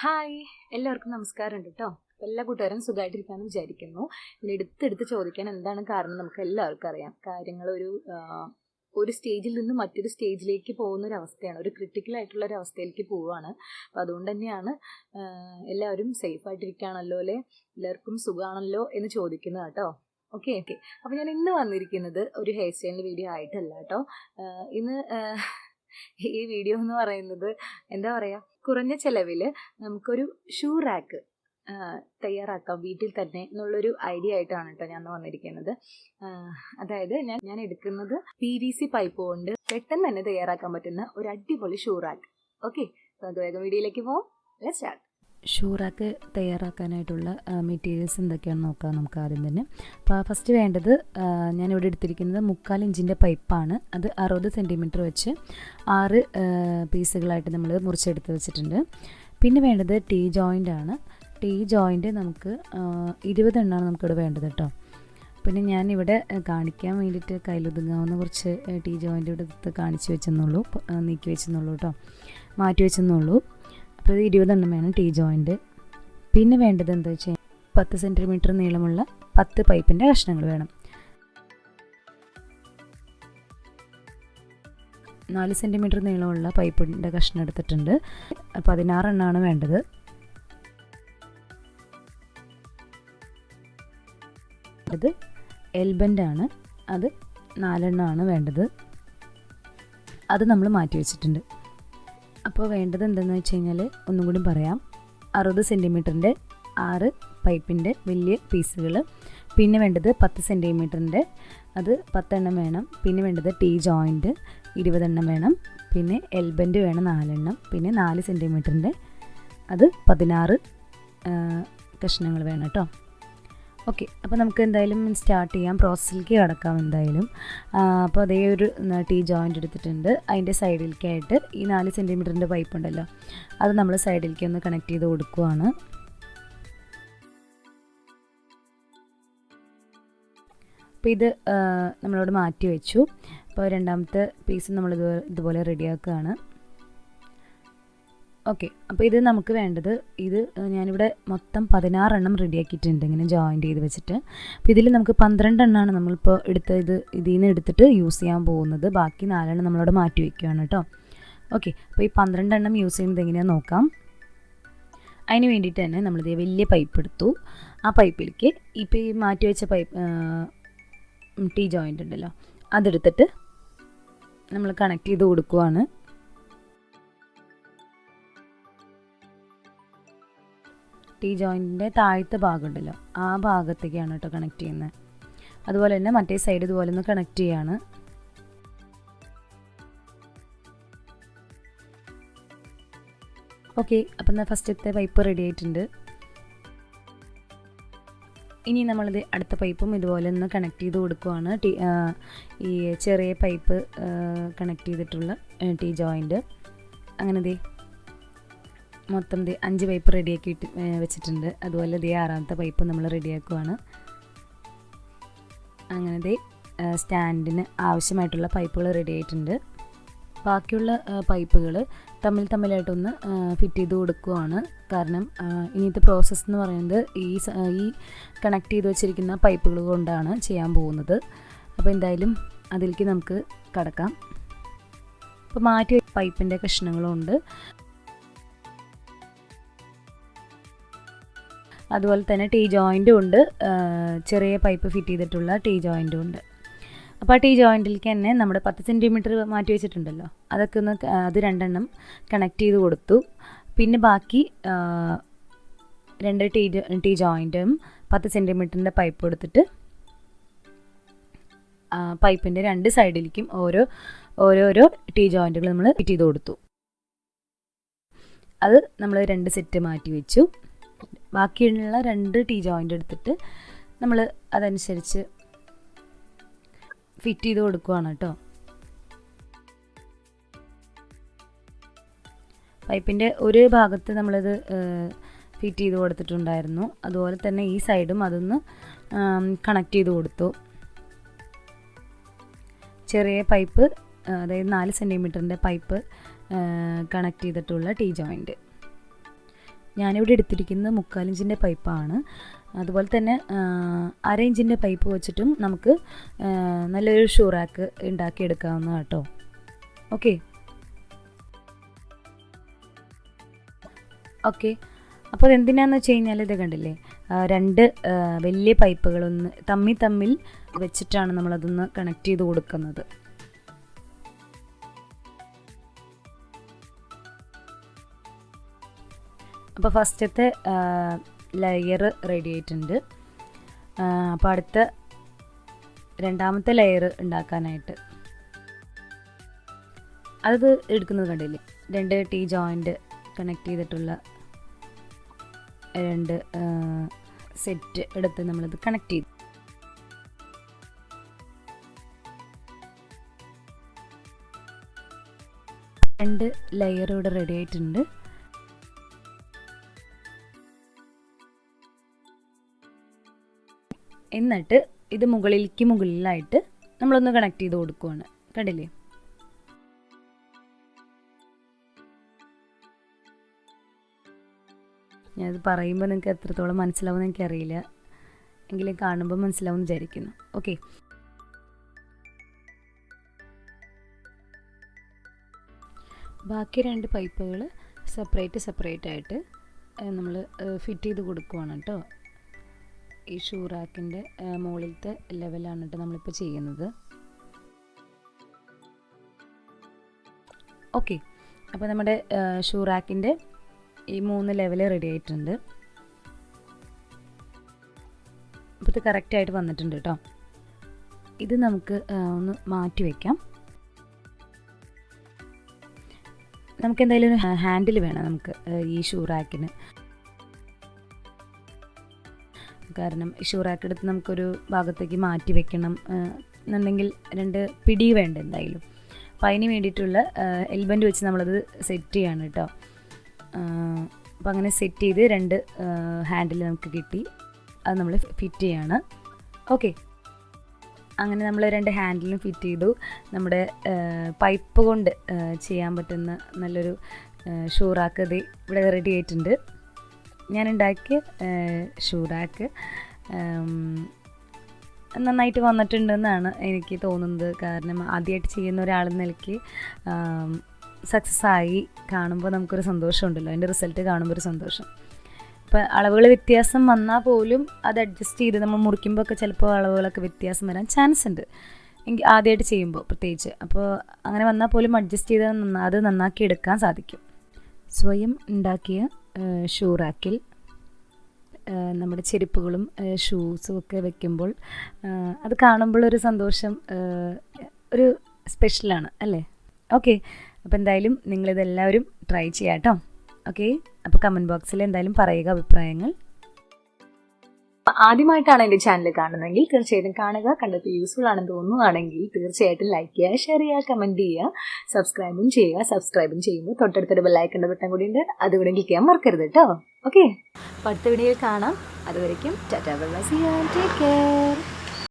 Hi, എല്ലാവർക്കും നമസ്കാരം ഉണ്ട് കേട്ടോ. എല്ലാ കൂട്ടുകാരും സുഖമായിട്ടിരിക്കാമെന്ന് വിചാരിക്കുന്നു. ഇനി എടുത്തെടുത്ത് ചോദിക്കാൻ എന്താണ് കാരണം നമുക്ക് എല്ലാവർക്കും അറിയാം. കാര്യങ്ങൾ ഒരു സ്റ്റേജിൽ നിന്ന് മറ്റൊരു സ്റ്റേജിലേക്ക് പോകുന്ന ഒരു അവസ്ഥയാണ്, ഒരു ക്രിട്ടിക്കൽ ആയിട്ടുള്ള ഒരു അവസ്ഥയിലേക്ക് പോവുകയാണ്. അപ്പം അതുകൊണ്ട് തന്നെയാണ് എല്ലാവരും സേഫായിട്ടിരിക്കുകയാണല്ലോ അല്ലേ, എല്ലാവർക്കും സുഖമാണല്ലോ എന്ന് ചോദിക്കുന്നത് കേട്ടോ. ഓക്കെ. അപ്പം ഞാൻ ഇന്ന് വന്നിരിക്കുന്നത് ഒരു ഹെയർ സ്റ്റൈലിൻ്റെ വീഡിയോ ആയിട്ടല്ല കേട്ടോ. ഇന്ന് ഈ വീഡിയോ എന്ന് പറയുന്നത് എന്താ പറയുക, കുറഞ്ഞ ചിലവിൽ നമുക്കൊരു ഷൂ റാക്ക് തയ്യാറാക്കാം വീട്ടിൽ തന്നെ എന്നുള്ളൊരു ഐഡിയ ആയിട്ടാണ് കേട്ടോ ഞാൻ വന്നിരിക്കുന്നത്. അതായത് ഞാൻ എടുക്കുന്നത് PVC പൈപ്പ് കൊണ്ട് പെട്ടെന്ന് തന്നെ തയ്യാറാക്കാൻ പറ്റുന്ന ഒരു അടിപൊളി ഷൂ റാക്ക്. ഓക്കെ, അപ്പോൾ അത് വേഗം വീഡിയോയിലേക്ക് പോകാം. Let's start. ഷൂ റാക്ക് തയ്യാറാക്കാനായിട്ടുള്ള മെറ്റീരിയൽസ് എന്തൊക്കെയാണെന്ന് നോക്കാം നമുക്ക് ആദ്യം തന്നെ. അപ്പോൾ ഫസ്റ്റ് വേണ്ടത്, ഞാനിവിടെ എടുത്തിരിക്കുന്നത് 3/4 ഇഞ്ചിൻ്റെ പൈപ്പാണ്. അത് 60 സെൻറ്റിമീറ്റർ വെച്ച് 6 പീസുകളായിട്ട് നമ്മൾ മുറിച്ചെടുത്ത് വെച്ചിട്ടുണ്ട്. പിന്നെ വേണ്ടത് ടീ ജോയിൻ്റ് ആണ്. ടീ ജോയിൻ്റ് നമുക്ക് 20 എണ്ണമാണ് നമുക്കിവിടെ വേണ്ടത് കേട്ടോ. പിന്നെ ഞാനിവിടെ കാണിക്കാൻ വേണ്ടിയിട്ട് കയ്യിലൊതുങ്ങാവുന്ന കുറച്ച് ടീ ജോയിൻ്റ് ഇവിടെ എടുത്ത് കാണിച്ച് വെച്ചെന്നുള്ളൂ, നീക്കി വെച്ചെന്നുള്ളൂ കേട്ടോ, മാറ്റി വെച്ചെന്നുള്ളൂ. അപ്പോൾ ഇത് 20 എണ്ണം വേണം ടീ ജോയിൻ്റ്. പിന്നെ വേണ്ടത് എന്താ വെച്ചാൽ 10 സെൻറ്റിമീറ്റർ നീളമുള്ള 10 പൈപ്പിൻ്റെ കഷ്ണങ്ങൾ വേണം. 4 സെൻറ്റിമീറ്റർ നീളമുള്ള പൈപ്പിൻ്റെ കഷ്ണം എടുത്തിട്ടുണ്ട്. 16 എണ്ണമാണ് വേണ്ടത്. അത് എൽബൻ്റാണ്, അത് 4 എണ്ണമാണ് വേണ്ടത്. അത് നമ്മൾ മാറ്റി വെച്ചിട്ടുണ്ട്. അപ്പോൾ വേണ്ടത് എന്തെന്ന് വെച്ച് കഴിഞ്ഞാൽ ഒന്നും കൂടി പറയാം. 60 സെൻറ്റിമീറ്ററിൻ്റെ 6 പൈപ്പിൻ്റെ വലിയ പീസുകൾ. പിന്നെ വേണ്ടത് 10 സെൻറ്റിമീറ്ററിൻ്റെ അത് 10 എണ്ണം വേണം. പിന്നെ വേണ്ടത് ടീ ജോയിൻ്റ് 20 എണ്ണം വേണം. പിന്നെ എൽബൻ്റ് വേണം 4 എണ്ണം. പിന്നെ 4 സെൻറ്റിമീറ്ററിൻ്റെ അത് 16 കഷ്ണങ്ങൾ വേണം കേട്ടോ. ഓക്കെ, അപ്പോൾ നമുക്ക് എന്തായാലും സ്റ്റാർട്ട് ചെയ്യാം, പ്രോസസ്സിലേക്ക് കിടക്കാം എന്തായാലും. അപ്പോൾ അതേ ഒരു ടീ ജോയിൻ്റ് എടുത്തിട്ടുണ്ട്. അതിൻ്റെ സൈഡിലേക്കായിട്ട് ഈ 4 സെൻറ്റിമീറ്ററിൻ്റെ പൈപ്പ് ഉണ്ടല്ലോ, അത് നമ്മൾ സൈഡിലേക്ക് ഒന്ന് കണക്ട് ചെയ്ത് കൊടുക്കുവാണ്. അപ്പോൾ ഇത് നമ്മളോട് മാറ്റി വെച്ചു. അപ്പോൾ രണ്ടാമത്തെ പീസ് നമ്മൾ ഇതുപോലെ റെഡിയാക്കുകയാണ്. ഓക്കെ, അപ്പോൾ ഇത് നമുക്ക് വേണ്ടത്, ഇത് ഞാനിവിടെ മൊത്തം 16 എണ്ണം റെഡിയാക്കിയിട്ടുണ്ട് ഇങ്ങനെ ജോയിൻ്റ് ചെയ്ത് വെച്ചിട്ട്. അപ്പോൾ ഇതിൽ നമുക്ക് 12 എണ്ണമാണ് നമ്മളിപ്പോൾ ഇതിൽ നിന്ന് എടുത്തിട്ട് യൂസ് ചെയ്യാൻ പോകുന്നത്. ബാക്കി 4 എണ്ണം നമ്മളവിടെ മാറ്റി വയ്ക്കുകയാണ് കേട്ടോ. ഓക്കെ, അപ്പോൾ ഈ 12 എണ്ണം യൂസ് ചെയ്യുന്നത് എങ്ങനെയാണെന്ന് നോക്കാം. അതിന് വേണ്ടിയിട്ട് തന്നെ നമ്മളിത് വലിയ പൈപ്പ് എടുത്തു. ആ പൈപ്പിലേക്ക് ഇപ്പോൾ ഈ മാറ്റി വെച്ച ടീ ജോയിൻ്റ് ഉണ്ടല്ലോ, അതെടുത്തിട്ട് നമ്മൾ കണക്ട് ചെയ്ത് കൊടുക്കുവാണ്. ടീ ജോയിൻറ്റിൻ്റെ താഴത്തെ ഭാഗം ഉണ്ടല്ലോ, ആ ഭാഗത്തേക്കാണ് കേട്ടോ കണക്ട് ചെയ്യുന്നത്. അതുപോലെ തന്നെ മറ്റേ സൈഡ് ഇതുപോലെ ഒന്ന് കണക്ട് ചെയ്യാണ്. ഓക്കെ, അപ്പം എന്നാൽ ഫസ്റ്റത്തെ പൈപ്പ് റെഡി ആയിട്ടുണ്ട്. ഇനി നമ്മളിത് അടുത്ത പൈപ്പും ഇതുപോലെ ഒന്ന് കണക്ട് ചെയ്ത് കൊടുക്കുവാണ്. ഈ ചെറിയ പൈപ്പ് കണക്ട് ചെയ്തിട്ടുള്ള ടീ ജോയിൻ്റ്. അങ്ങനെ മൊത്തം 5 പൈപ്പ് റെഡിയാക്കി വെച്ചിട്ടുണ്ട്. അതുപോലെ 6ാമത്തെ പൈപ്പ് നമ്മൾ റെഡിയാക്കുവാണ്. അങ്ങനെ സ്റ്റാൻഡിന് ആവശ്യമായിട്ടുള്ള പൈപ്പുകൾ റെഡി ആയിട്ടുണ്ട്. ബാക്കിയുള്ള പൈപ്പുകൾ തമ്മിലായിട്ടൊന്ന് ഫിറ്റ് ചെയ്ത് കൊടുക്കുവാണ്. കാരണം ഇനിയത്തെ പ്രോസസ്സ് എന്ന് പറയുന്നത് ഈ കണക്ട് ചെയ്ത് വെച്ചിരിക്കുന്ന പൈപ്പുകൾ കൊണ്ടാണ് ചെയ്യാൻ പോകുന്നത്. അപ്പോൾ എന്തായാലും അതിലേക്ക് നമുക്ക് കടക്കാം. അപ്പോൾ മാറ്റി പൈപ്പിൻ്റെ കഷ്ണങ്ങളുണ്ട്. അതുപോലെ തന്നെ ടീ ജോയിൻറ്റും ഉണ്ട്, ചെറിയ പൈപ്പ് ഫിറ്റ് ചെയ്തിട്ടുള്ള ടീ ജോയിൻറ്റും ഉണ്ട്. അപ്പോൾ ആ ടീ ജോയിൻറ്റിലേക്ക് തന്നെ നമ്മുടെ 10 സെൻറ്റിമീറ്റർ മാറ്റി വെച്ചിട്ടുണ്ടല്ലോ, അതൊക്കെ ഒന്ന് അത് 2 എണ്ണം കണക്ട് ചെയ്ത് കൊടുത്തു. പിന്നെ ബാക്കി 2 ടീ ജോയിൻറ്റും 10 സെൻറ്റിമീറ്ററിൻ്റെ പൈപ്പ് എടുത്തിട്ട് പൈപ്പിൻ്റെ 2 സൈഡിലേക്കും ഓരോരോ ടീ ജോയിൻറ്റുകൾ നമ്മൾ ഫിറ്റ് ചെയ്ത് കൊടുത്തു. അത് നമ്മൾ 2 സെറ്റ് മാറ്റി വെച്ചു. ബാക്കിയുള്ള 2 ടീ ജോയിൻ്റ് എടുത്തിട്ട് നമ്മൾ അതനുസരിച്ച് ഫിറ്റ് ചെയ്ത് കൊടുക്കുകയാണ് കേട്ടോ. പൈപ്പിൻ്റെ ഒരു ഭാഗത്ത് നമ്മളിത് ഫിറ്റ് ചെയ്ത് കൊടുത്തിട്ടുണ്ടായിരുന്നു. അതുപോലെ തന്നെ ഈ സൈഡും അതൊന്ന് കണക്ട് ചെയ്ത് കൊടുത്തു. ചെറിയ പൈപ്പ്, അതായത് 4 സെൻറ്റിമീറ്ററിൻ്റെ പൈപ്പ് കണക്ട് ചെയ്തിട്ടുള്ള ടീ ജോയിൻറ്റ്. ഞാനിവിടെ എടുത്തിരിക്കുന്നത് 3/4 ഇഞ്ചിൻ്റെ പൈപ്പാണ്. അതുപോലെ തന്നെ 1/2 ഇഞ്ചിൻ്റെ പൈപ്പ് വെച്ചിട്ടും നമുക്ക് നല്ലൊരു ഷൂ റാക്ക് ഉണ്ടാക്കിയെടുക്കാവുന്നതാണ് കേട്ടോ. ഓക്കെ അപ്പോൾ അതെന്തിനാന്ന് വെച്ച് കഴിഞ്ഞാൽ ഇത് കണ്ടില്ലേ, 2 വലിയ പൈപ്പുകളൊന്ന് തമ്മിൽ വെച്ചിട്ടാണ് നമ്മളതൊന്ന് കണക്ട് ചെയ്ത് കൊടുക്കുന്നത്. അപ്പോൾ ഫസ്റ്റത്തെ ലെയർ റെഡി ആയിട്ടുണ്ട്. അപ്പോൾ അടുത്ത രണ്ടാമത്തെ ലെയർ ഉണ്ടാക്കാനായിട്ട് അത് എടുക്കുന്നത് കണ്ടില്ലേ, 2 ടീ ജോയിൻ്റ് കണക്ട് ചെയ്തിട്ടുള്ള 2 സെറ്റ് എടുത്ത് നമ്മളത് കണക്ട് ചെയ്തു. രണ്ട് ലെയർ ഇവിടെ റെഡി ആയിട്ടുണ്ട്. എന്നിട്ട് ഇത് മുകളിലായിട്ട് നമ്മളൊന്ന് കണക്ട് ചെയ്ത് കൊടുക്കുവാണ്. കണ്ടില്ലേ, ഞാനത് പറയുമ്പോൾ നിങ്ങൾക്ക് എത്രത്തോളം മനസ്സിലാവുമെന്ന് എനിക്കറിയില്ല, എങ്കിലും കാണുമ്പോൾ മനസ്സിലാവുമെന്ന് വിചാരിക്കുന്നു. ഓക്കെ, ബാക്കി 2 പൈപ്പുകൾ സെപ്പറേറ്റ് ആയിട്ട് നമ്മൾ ഫിറ്റ് ചെയ്ത് കൊടുക്കുവാണ് കേട്ടോ. ഈ ഷൂ റാക്കിൻ്റെ മുകളിലത്തെ ലെവലാണ് കേട്ടോ നമ്മളിപ്പോൾ ചെയ്യുന്നത്. ഓക്കെ, അപ്പോൾ നമ്മുടെ ഷൂ റാക്കിൻ്റെ ഈ 3 ലെവല് റെഡി ആയിട്ടുണ്ട്. അപ്പോൾ ഇത് കറക്റ്റായിട്ട് വന്നിട്ടുണ്ട് കേട്ടോ. ഇത് നമുക്ക് ഒന്ന് മാറ്റി വയ്ക്കാം. നമുക്ക് എന്തായാലും ഒരു ഹാൻഡിൽ വേണം നമുക്ക് ഈ ഷൂ റാക്കിന്. കാരണം ഷൂ റാക്ക് എടുത്ത് നമുക്കൊരു ഭാഗത്തേക്ക് മാറ്റി വെക്കണം എന്നുണ്ടെങ്കിൽ 2 പിടി വേണ്ട എന്തായാലും. അപ്പോൾ അതിന് വേണ്ടിയിട്ടുള്ള എൽബൻഡ് വെച്ച് നമ്മളത് സെറ്റ് ചെയ്യാണ് കേട്ടോ. അപ്പോൾ അങ്ങനെ സെറ്റ് ചെയ്ത് 2 ഹാൻഡിൽ നമുക്ക് കിട്ടി. അത് നമ്മൾ ഫിറ്റ് ചെയ്യാണ്. ഓക്കെ, അങ്ങനെ നമ്മൾ 2 ഹാൻഡിലും ഫിറ്റ് ചെയ്തു. നമ്മുടെ പൈപ്പ് കൊണ്ട് ചെയ്യാൻ പറ്റുന്ന നല്ലൊരു ഷൂ റാക്ക് ഇത് ഇവിടെ റെഡി ആയിട്ടുണ്ട്. ഞാൻ ഉണ്ടാക്കിയ ഷൂ റാക്ക് നന്നായിട്ട് വന്നിട്ടുണ്ടെന്നാണ് എനിക്ക് തോന്നുന്നത്. കാരണം ആദ്യമായിട്ട് ചെയ്യുന്ന ഒരാളെന്ന നിലയ്ക്ക് സക്സസ് ആയി കാണുമ്പോൾ നമുക്കൊരു സന്തോഷമുണ്ടല്ലോ, അതിൻ്റെ റിസൾട്ട് കാണുമ്പോൾ ഒരു സന്തോഷം. ഇപ്പോൾ അളവുകൾ വ്യത്യാസം വന്നാൽ പോലും അത് അഡ്ജസ്റ്റ് ചെയ്ത് നമ്മൾ മുറിക്കുമ്പോൾ ഒക്കെ ചിലപ്പോൾ അളവുകളൊക്കെ വ്യത്യാസം വരാൻ ചാൻസ് ഉണ്ട്, എനിക്ക് ആദ്യമായിട്ട് ചെയ്യുമ്പോൾ പ്രത്യേകിച്ച്. അപ്പോൾ അങ്ങനെ വന്നാൽ പോലും അഡ്ജസ്റ്റ് ചെയ്ത് അത് നന്നാക്കി എടുക്കാൻ സാധിക്കും. സ്വയം ഉണ്ടാക്കിയ ഷൂ റാക്കിൽ നമ്മുടെ ചെരുപ്പുകളും ഷൂസും ഒക്കെ വെക്കുമ്പോൾ അത് കാണുമ്പോൾ ഒരു സന്തോഷം, ഒരു സ്പെഷ്യലാണ് അല്ലേ. ഓക്കെ, അപ്പോൾ എന്തായാലും നിങ്ങളിതെല്ലാവരും ട്രൈ ചെയ്യാം കേട്ടോ. ഓക്കെ, അപ്പോൾ കമൻറ്റ് ബോക്സിൽ എന്തായാലും പറയുക അഭിപ്രായങ്ങൾ. ആദ്യമായിട്ടാണ് എൻ്റെ ചാനൽ കാണുന്നതെങ്കിൽ തീർച്ചയായിട്ടും കാണുക. കണ്ടിട്ട് യൂസ്ഫുൾ ആണെന്ന് തോന്നുകയാണെങ്കിൽ തീർച്ചയായിട്ടും ലൈക്ക് ചെയ്യുക, ഷെയർ ചെയ്യുക, കമൻറ്റ് ചെയ്യുക, സബ്സ്ക്രൈബും ചെയ്യുക. സബ്സ്ക്രൈബും ചെയ്യുമ്പോൾ തൊട്ടടുത്തൊരു ബെല്ലൈക്കൻ്റെ ബട്ടൺ കൂടി ഉണ്ട്, അതുകൂടെ ക്ലിക്ക് ചെയ്യാൻ മറക്കരുത് കേട്ടോ. ഓക്കെ, അടുത്ത വീഡിയോയിൽ കാണാം. അതുവരയ്ക്കും ടാറ്റാ, bye bye, see you, take care.